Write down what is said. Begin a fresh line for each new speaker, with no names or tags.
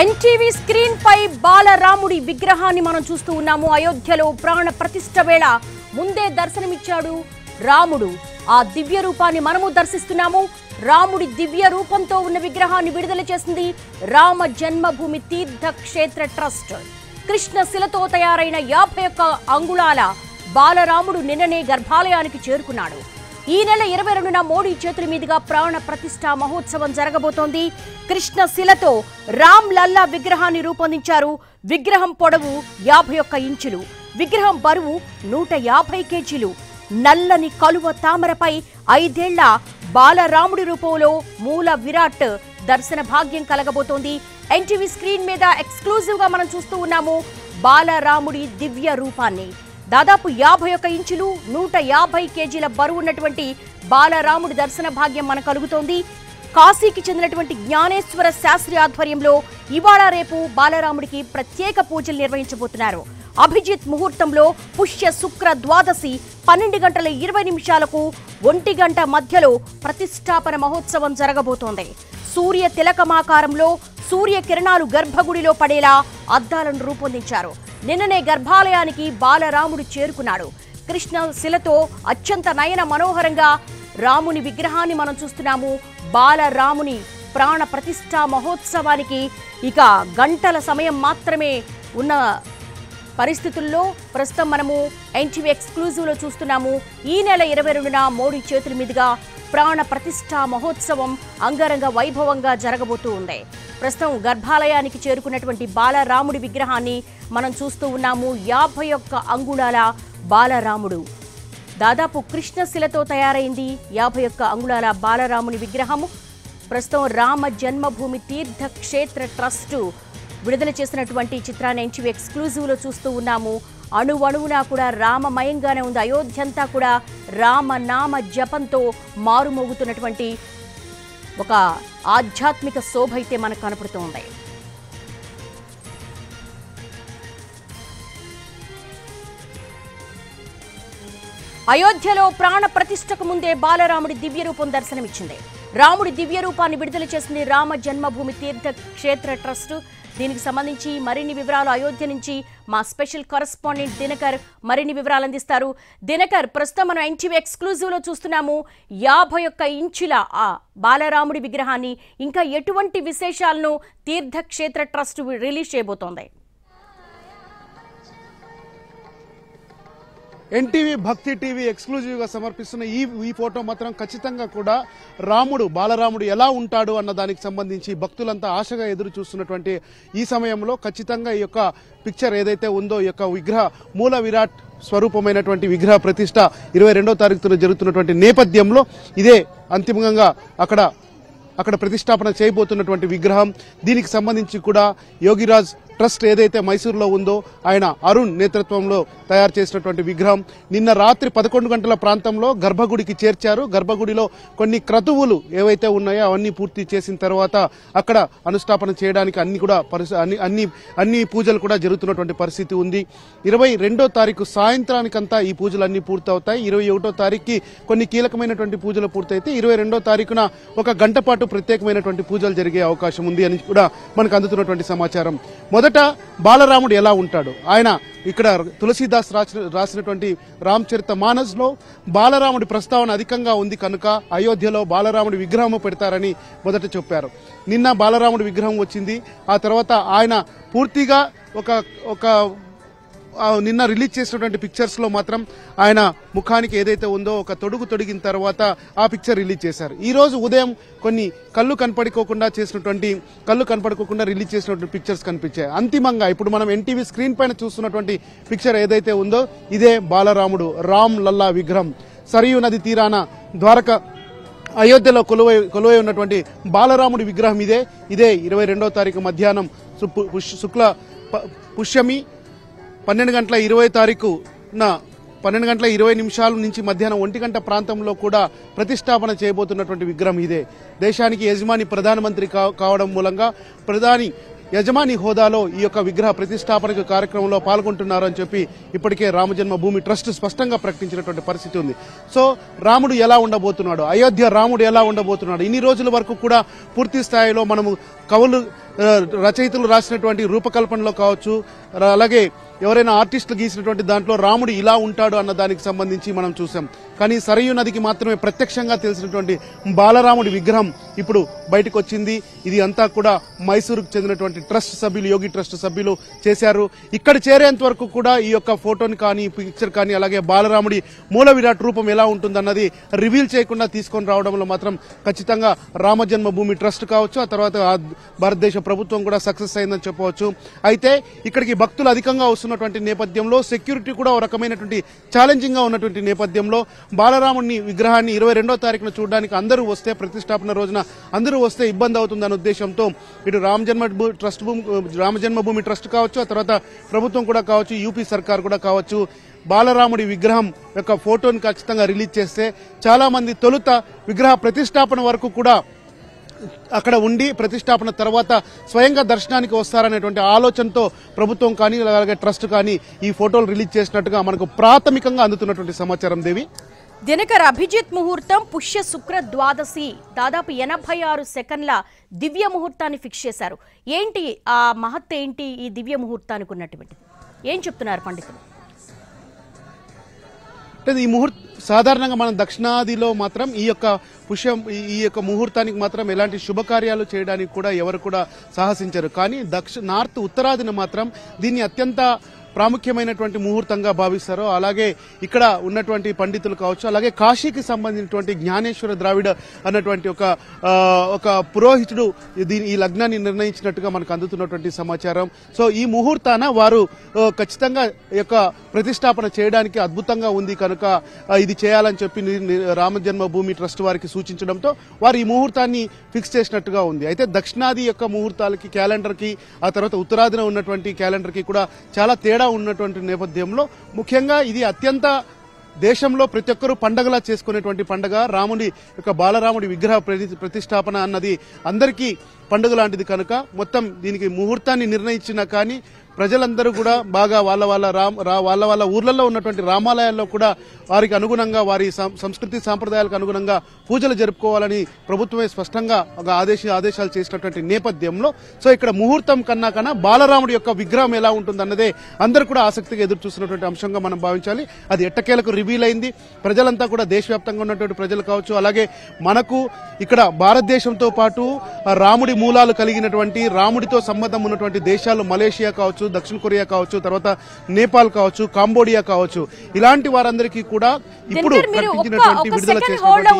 NTV screen పై బాలరాముడి విగ్రహాన్ని మనం చూస్తూ ఉన్నాము. అయోధ్యలో ప్రాణ ప్రతిష్ఠ వేళ ముందే దర్శనమిచ్చాడు రాముడు. ఆ దివ్య రూపాన్ని మనము దర్శిస్తున్నాము. రాముడి దివ్య రూపంతో ఉన్న విగ్రహాన్ని విడుదల చేసింది రామ జన్మభూమి తీర్థ క్షేత్ర ట్రస్ట్. కృష్ణ శిలతో తయారైన 51 అంగుళాల బాలరాముడు నిన్ననే గర్భాలయానికి చేరుకున్నాడు. ఈ నెల 22న మోడీ చేతుల మీదుగా ప్రాణ ప్రతిష్ఠ మహోత్సవం జరగబోతోంది. కృష్ణ శిలతో రామ్ లల్లా విగ్రహాన్ని రూపొందించారు. విగ్రహం పొడవు 51 ఇంచులు, విగ్రహం బరువు 150 కేజీలు. నల్లని కలువ తామరపై 5 ఏళ్ల బాలరాముడి రూపంలో మూల విరాట్ దర్శన భాగ్యం కలగబోతోంది. ఎన్టీవీ స్క్రీన్ మీద ఎక్స్క్లూజివ్ గా మనం చూస్తూ ఉన్నాము బాలరాముడి దివ్య రూపాన్ని. దాదాపు 51 ఇంచులు 150 కేజీల బరువు ఉన్నటువంటి బాలరాముడి దర్శన భాగ్యం మనకు కలుగుతోంది. కాశీకి చెందినటువంటి జ్ఞానేశ్వర శాస్త్రి ఆధ్వర్యంలో ఇవాళ రేపు బాలరాముడికి ప్రత్యేక పూజలు నిర్వహించబోతున్నారు. అభిజిత్ ముహూర్తంలో పుష్య శుక్ర ద్వాదశి 12 గంటల 20 నిమిషాలకు 1 గంట మధ్యలో ప్రతిష్టాపన మహోత్సవం జరగబోతోంది. సూర్య తిలకమాకారంలో సూర్య కిరణాలు గర్భగుడిలో పడేలా అద్దాలను రూపొందించారు. నిన్ననే గర్భాలయానికి బాలరాముడు చేరుకున్నాడు. కృష్ణ శిలతో అత్యంత నయన మనోహరంగా రాముని విగ్రహాన్ని మనం చూస్తున్నాము. బాలరాముని ప్రాణ ప్రతిష్ఠా మహోత్సవానికి ఇక గంటల సమయం మాత్రమే ఉన్న పరిస్థితుల్లో ప్రస్తుతం మనము ఎన్టీవీ ఎక్స్క్లూజివ్ లో చూస్తున్నాము. ఈ నెల 22న మోడీ చేతుల మీదుగా ప్రాణ ప్రతిష్ఠా మహోత్సవం అంగరంగ వైభవంగా జరగబోతూ ఉంది. ప్రస్తుతం గర్భాలయానికి చేరుకున్నటువంటి బాలరాముడి విగ్రహాన్ని మనం చూస్తూ ఉన్నాము. 51 అంగుళాల బాలరాముడు దాదాపు కృష్ణశిలతో తయారైంది. 51 అంగుళాల బాలరాముని విగ్రహము ప్రస్తుతం రామ జన్మభూమి తీర్థ క్షేత్ర ట్రస్ట్ విడుదల చేసినటువంటి చిత్రాన్ని ఎన్టీవీ ఎక్స్క్లూజివ్ లో చూస్తూ ఉన్నాము. అణువణువునా కూడా రామమయంగానే ఉంది. అయోధ్య అంతా కూడా రామనామ జపంతో మారుమోగుతున్నటువంటి ఒక ఆధ్యాత్మిక శోభ అయితే మనకు కనపడుతోంది. అయోధ్యలో ప్రాణ ప్రతిష్టకు ముందే బాలరాముడి దివ్య రూపం దర్శనమిచ్చింది. రాముడి దివ్య రూపాన్ని విడుదల చేసింది రామ జన్మభూమి తీర్థ క్షేత్ర ట్రస్ట్. దీనికి సంబంధించి మరిన్ని వివరాలు అయోధ్య నుంచి మా స్పెషల్ కరెస్పాండెంట్ దినకర్ మరిన్ని వివరాలు అందిస్తారు. దినకర్, ప్రస్తుతం మనం ఎన్టీవీ ఎక్స్క్లూజివ్ లో చూస్తున్నాము 51 ఇంచుల ఆ బాలరాముడి విగ్రహాన్ని. ఇంకా ఎటువంటి విశేషాలను తీర్థక్షేత్ర ట్రస్ట్ రిలీజ్ చేయబోతోంది?
ఎన్టీవీ భక్తి టీవీ ఎక్స్క్లూజివ్ గా సమర్పిస్తున్న ఈ ఫోటో మాత్రం ఖచ్చితంగా కూడా బాలరాముడు ఎలా ఉంటాడు అన్న దానికి సంబంధించి భక్తులంతా ఆశగా ఎదురు చూస్తున్నటువంటి ఈ సమయంలో ఖచ్చితంగా ఈ యొక్క పిక్చర్ ఏదైతే ఉందో ఈ యొక్క విగ్రహ మూల విరాట్ స్వరూపమైనటువంటి విగ్రహ ప్రతిష్ట 22వ తారీఖున జరుగుతున్నటువంటి నేపథ్యంలో ఇదే అంతిమంగా అక్కడ ప్రతిష్టాపన చేయబోతున్నటువంటి విగ్రహం. దీనికి సంబంధించి కూడా యోగిరాజ్ ట్రస్ట్ ఏదైతే మైసూరులో ఉందో ఆయన అరుణ్ నేతృత్వంలో తయారు చేసినటువంటి విగ్రహం నిన్న రాత్రి 11 గంటల ప్రాంతంలో గర్భగుడికి చేర్చారు. గర్భగుడిలో కొన్ని క్రతువులు ఏవైతే ఉన్నాయో అవన్నీ పూర్తి చేసిన తర్వాత అక్కడ అనుష్ఠాపన చేయడానికి అన్ని పూజలు కూడా జరుగుతున్నటువంటి పరిస్థితి ఉంది. 22వ తారీఖు సాయంత్రానికంతా ఈ పూజలన్నీ పూర్తవుతాయి. 21వ తారీఖుకి కొన్ని కీలకమైనటువంటి పూజలు పూర్తయితే 22వ తారీఖున 1 గంట పాటు ప్రత్యేకమైనటువంటి పూజలు జరిగే అవకాశం ఉంది అని కూడా మనకు అందుతున్నటువంటి సమాచారం. మొదట బాలరాముడు ఎలా ఉంటాడు? ఆయన ఇక్కడ తులసీదాస్ రాసినటువంటి రామచరిత మానస్ లో బాలరాముడి ప్రస్తావన అధికంగా ఉంది కనుక అయోధ్యలో బాలరాముడి విగ్రహం పెడతారని మొదట చెప్పారు. నిన్న బాలరాముడి విగ్రహం వచ్చింది. ఆ తర్వాత ఆయన పూర్తిగా నిన్న రిలీజ్ చేసినటువంటి పిక్చర్స్ లో మాత్రం ఆయన ముఖానికి ఏదైతే ఉందో ఒక తొడిగిన తర్వాత ఆ పిక్చర్ రిలీజ్ చేశారు. ఈ రోజు ఉదయం కొన్ని కళ్ళు కనపడుకోకుండా రిలీజ్ చేసినటువంటి పిక్చర్స్ కనిపించాయి. అంతిమంగా ఇప్పుడు మనం ఎన్టీవీ స్క్రీన్ పైన చూస్తున్నటువంటి పిక్చర్ ఏదైతే ఉందో ఇదే బాలరాముడు రామ్ లల్లా విగ్రహం. సరియు నది తీరాన ద్వారక అయోధ్యలో కొలువై ఉన్నటువంటి బాలరాముడి విగ్రహం ఇదే 22వ తారీఖు మధ్యాహ్నం శుక్ల పుష్యమి 12 గంటల 20 తారీఖున 12 గంటల 20 నిమిషాల నుంచి మధ్యాహ్నం 1 గంట ప్రాంతంలో కూడా ప్రతిష్టాపన చేయబోతున్నటువంటి విగ్రహం ఇదే. దేశానికి యజమాని ప్రధానమంత్రి కావడం మూలంగా ప్రధాని యజమాని హోదాలో ఈ యొక్క విగ్రహ ప్రతిష్టాపన కార్యక్రమంలో పాల్గొంటున్నారు అని చెప్పి ఇప్పటికే రామజన్మభూమి ట్రస్ట్ స్పష్టంగా ప్రకటించినటువంటి పరిస్థితి ఉంది. సో రాముడు ఎలా ఉండబోతున్నాడు, అయోధ్య రాముడు ఎలా ఉండబోతున్నాడు, ఇన్ని రోజుల వరకు కూడా పూర్తి స్థాయిలో మనము కవులు రచయితలు రాసినటువంటి రూపకల్పనలో కావచ్చు, అలాగే ఎవరైనా ఆర్టిస్టులు గీసినటువంటి దాంట్లో రాముడు ఇలా ఉంటాడు అన్న దానికి సంబంధించి మనం చూసాం. కానీ సరయూ నదికి మాత్రమే ప్రత్యక్షంగా తెలిసినటువంటి బాలరాముడి విగ్రహం ఇప్పుడు బయటకు వచ్చింది. ఇది అంతా కూడా మైసూరుకు చెందినటువంటి ట్రస్ట్ సభ్యులు, యోగి ట్రస్ట్ సభ్యులు చేశారు. ఇక్కడ చేరేంత వరకు కూడా ఈ యొక్క ఫోటోని కానీ పిక్చర్ కానీ అలాగే బాలరాముడి మూల విరాట్ రూపం ఎలా ఉంటుందన్నది రివీల్ చేయకుండా తీసుకొని రావడంలో మాత్రం ఖచ్చితంగా రామజన్మభూమి ట్రస్ట్ కావచ్చు, ఆ తర్వాత భారతదేశ ప్రభుత్వం కూడా సక్సెస్ అయిందని చెప్పవచ్చు. అయితే ఇక్కడికి భక్తులు అధికంగా వస్తున్నటువంటి నేపథ్యంలో సెక్యూరిటీ కూడా ఒక రకమైనటువంటి ఛాలెంజింగ్ గా ఉన్నటువంటి నేపథ్యంలో బాలరాముడిని విగ్రహాన్ని 22వ తారీఖున చూడడానికి అందరూ వస్తే, ప్రతిష్టాపన రోజున అందరూ వస్తే ఇబ్బంది అవుతుందన్న ఉద్దేశంతో ఇటు రామజన్మభూమి ట్రస్ట్ కావచ్చు, ఆ తర్వాత ప్రభుత్వం కూడా కావచ్చు, యూపీ సర్కార్ కూడా కావచ్చు, బాలరాముడి విగ్రహం యొక్క ఫోటోని ఖచ్చితంగా రిలీజ్ చేస్తే చాలా మంది తొలుత విగ్రహ ప్రతిష్టాపన వరకు కూడా అక్కడ ఉండి ప్రతిష్టాపన తర్వాత స్వయంగా దర్శనానికి వస్తారనేటువంటి ఆలోచనతో ప్రభుత్వం కానీ అలాగే ట్రస్ట్ కానీ ఈ ఫోటోలు రిలీజ్ చేసినట్టుగా మనకు ప్రాథమికంగా అందుతున్నటువంటి సమాచారం. దేవి,
దినకర్ అభిజిత్ ముహూర్తం పుష్య శుక్ర ద్వాదశి, దాదాపు 86 సెకండ్ల దివ్య ముహూర్తాన్ని ఫిక్స్ చేశారు. ఏంటి ఆ మహత్, ఏంటి ఈ దివ్య ముహూర్తానికి ఉన్నటువంటి, ఏం చెప్తున్నారు పండితులు?
ఈ సాధారణంగా మనం దక్షిణాదిలో మాత్రం ఈ యొక్క ముహూర్తానికి మాత్రం ఎలాంటి శుభకార్యాలు చేయడానికి కూడా ఎవరు కూడా సాహసించరు. కానీ నార్త్ ఉత్తరాదిన మాత్రం దీన్ని అత్యంత ప్రాముఖ్యమైనటువంటి ముహూర్తంగా భావిస్తారు. అలాగే ఇక్కడ ఉన్నటువంటి పండితులు కావచ్చు, అలాగే కాశీకి సంబంధించినటువంటి జ్ఞానేశ్వర ద్రావిడ అన్నటువంటి ఒక పురోహితుడు ఈ లగ్నాన్ని నిర్ణయించినట్టుగా మనకు అందుతున్నటువంటి సమాచారం. సో ఈ ముహూర్తాన వారు ఖచ్చితంగా ఈ యొక్క ప్రతిష్టాపన చేయడానికి అద్భుతంగా ఉంది కనుక ఇది చేయాలని చెప్పి రామజన్మభూమి ట్రస్ట్ వారికి సూచించడంతో వారు ఈ ముహూర్తాన్ని ఫిక్స్ చేసినట్టుగా ఉంది. అయితే దక్షిణాది యొక్క ముహూర్తాలకి, క్యాలెండర్కి, ఆ తర్వాత ఉత్తరాదిన ఉన్నటువంటి క్యాలెండర్కి కూడా చాలా తేడా ఉన్నటువంటి నేపథ్యంలో ముఖ్యంగా ఇది అత్యంత దేశంలో ప్రతి ఒక్కరూ పండగలా చేసుకునేటువంటి పండగ. రాముడి యొక్క బాలరాముడి విగ్రహ ప్రతిష్టాపన అన్నది అందరికీ పండుగ లాంటిది కనుక మొత్తం దీనికి ముహూర్తాన్ని నిర్ణయించినా కానీ ప్రజలందరూ కూడా బాగా వాళ్ళ ఊర్లలో ఉన్నటువంటి రామాలయాల్లో కూడా వారికి అనుగుణంగా, వారి సంస్కృతి సాంప్రదాయాలకు అనుగుణంగా పూజలు జరుపుకోవాలని ప్రభుత్వమే స్పష్టంగా ఒక ఆదేశాలు చేసినటువంటి నేపథ్యంలో సో ఇక్కడ ముహూర్తం కన్నా బాలరాముడి యొక్క విగ్రహం ఎలా ఉంటుందన్నదే అందరూ కూడా ఆసక్తిగా ఎదురు చూస్తున్నటువంటి అంశంగా మనం భావించాలి. అది ఎట్టకేలకు రివీల్ అయింది. ప్రజలంతా కూడా దేశవ్యాప్తంగా ఉన్నటువంటి ప్రజలు కావచ్చు, అలాగే మనకు ఇక్కడ భారతదేశంతో పాటు రాముడి మూలాలు కలిగినటువంటి, రాముడితో సంబంధం ఉన్నటువంటి దేశాలు మలేషియా కావచ్చు, దక్షిణ కొరియా కావచ్చు, తర్వాత నేపాల్ కావచ్చు, కాంబోడియా కావచ్చు, ఇలాంటి వారందరికీ కూడా ఇప్పుడు ప్రకటించినటువంటి విడుదల చేసినటువంటి